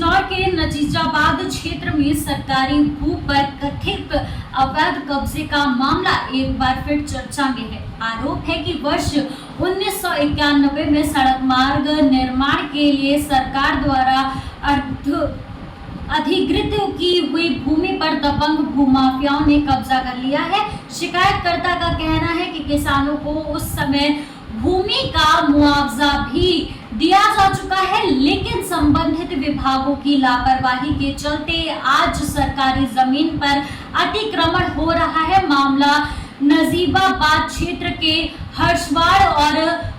बिजनौर के नजीजाबाद क्षेत्र में सरकारी भू पर कथित अवैध कब्जे का मामला एक बार फिर चर्चा में है। आरोप है कि वर्ष 1991 में सड़क मार्ग निर्माण के लिए सरकार द्वारा अधिकृत की हुई भूमि पर दबंग भूमाफियाओं ने कब्जा कर लिया है। शिकायतकर्ता का कहना है कि किसानों को उस समय भूमि का मुआवजा भी दिया जा चुका है, लेकिन संबंधित विभागों की लापरवाही के चलते आज सरकारी जमीन पर अतिक्रमण हो रहा है। मामला नजीबाबाद क्षेत्र के हर्षवाड़ और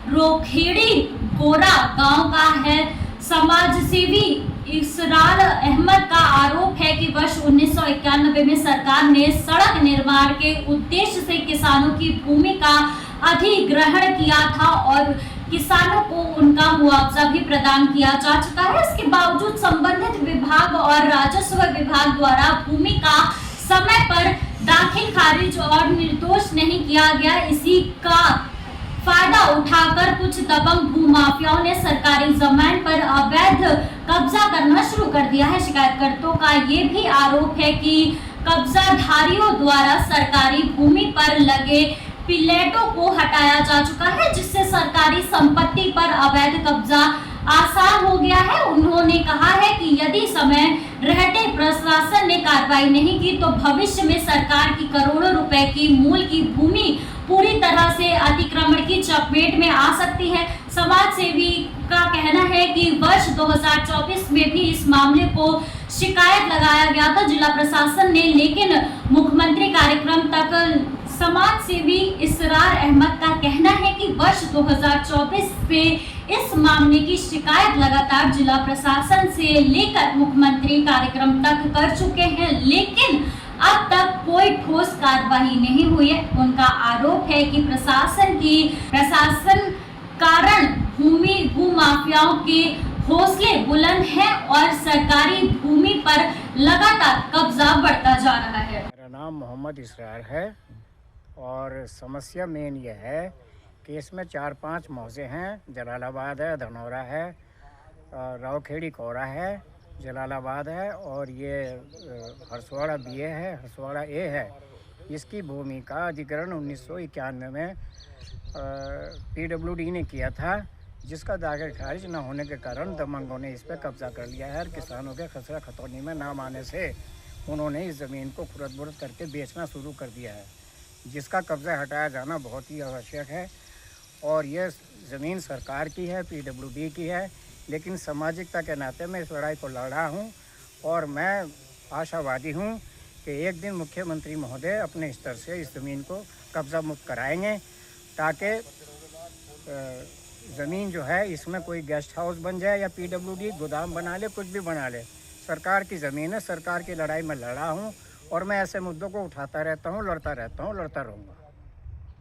रोखेड़ी गोरा गांव का है। समाजसेवी इसरार अहमद का आरोप है कि वर्ष 1991 में सरकार ने सड़क निर्माण के उद्देश्य से किसानों की भूमि का अधिग्रहण किया था और किसानों को उनका मुआवजा भी प्रदान किया जा चुका है। इसके बावजूद संबंधित विभाग और राजस्व विभाग द्वारा भूमि का समय पर दाखिल खारिज और निर्दोष नहीं किया गया। इसी का फायदा उठाकर कुछ दबंग भूमाफियाओं ने सरकारी जमीन पर अवैध कब्जा करना शुरू कर दिया है। शिकायतकर्ताओं का ये भी आरोप है कि कब्जाधारियों द्वारा सरकारी भूमि पर लगे प्लेटों को हटाया जा चुका है, जिससे सरकारी संपत्ति पर अवैध कब्जा आसान हो गया है। उन्होंने कहा है कि यदि समय रहते प्रशासन ने कार्रवाई नहीं की तो भविष्य में सरकार की करोड़ों रुपए की मूल्य की भूमि पूरी तरह से अतिक्रमण की चपेट में आ सकती है। समाज सेवी का कहना है कि वर्ष 2024 में भी इस मामले को शिकायत लगाया गया था जिला प्रशासन ने, लेकिन मुख्यमंत्री कार्यक्रम तक समाज सेवी इसरार अहमद का कहना है कि वर्ष 2024 में इस मामले की शिकायत लगातार जिला प्रशासन से लेकर मुख्यमंत्री कार्यक्रम तक कर चुके हैं, लेकिन अब तक कोई ठोस कार्रवाई नहीं हुई है। उनका आरोप है कि प्रशासन कारण भूमाफियाओं के हौसले बुलंद हैं और सरकारी भूमि पर लगातार कब्जा बढ़ता जा रहा है। मेरा नाम मोहम्मद इसरार है और समस्या मेन यह है कि इसमें 4-5 मौजे हैं। जलालाबाद है, धनौरा है, रावखेड़ी कोरा है, जलालाबाद है और ये हरसवाड़ा बी है, हरसवाड़ा ए है। इसकी भूमि का अधिग्रहण 1991 में PWD ने किया था, जिसका दाखिल खारिज न होने के कारण दबंगों ने इस पर कब्जा कर लिया है और किसानों के खसरा खतौनी में नाम आने से उन्होंने इस ज़मीन को खुरद-बुरद करके बेचना शुरू कर दिया है, जिसका कब्जा हटाया जाना बहुत ही आवश्यक है। और यह ज़मीन सरकार की है, PWD की है, लेकिन सामाजिकता के नाते मैं इस लड़ाई को लड़ रहा हूँ और मैं आशावादी हूँ कि एक दिन मुख्यमंत्री महोदय अपने स्तर से इस ज़मीन को कब्जा मुक्त कराएंगे, ताकि ज़मीन जो है इसमें कोई गेस्ट हाउस बन जाए या PWD गोदाम बना ले, कुछ भी बना ले। सरकार की ज़मीन है, सरकार की लड़ाई में लड़ा हूँ और मैं ऐसे मुद्दों को उठाता रहता हूँ, लड़ता रहता हूँ, लड़ता रहूँगा।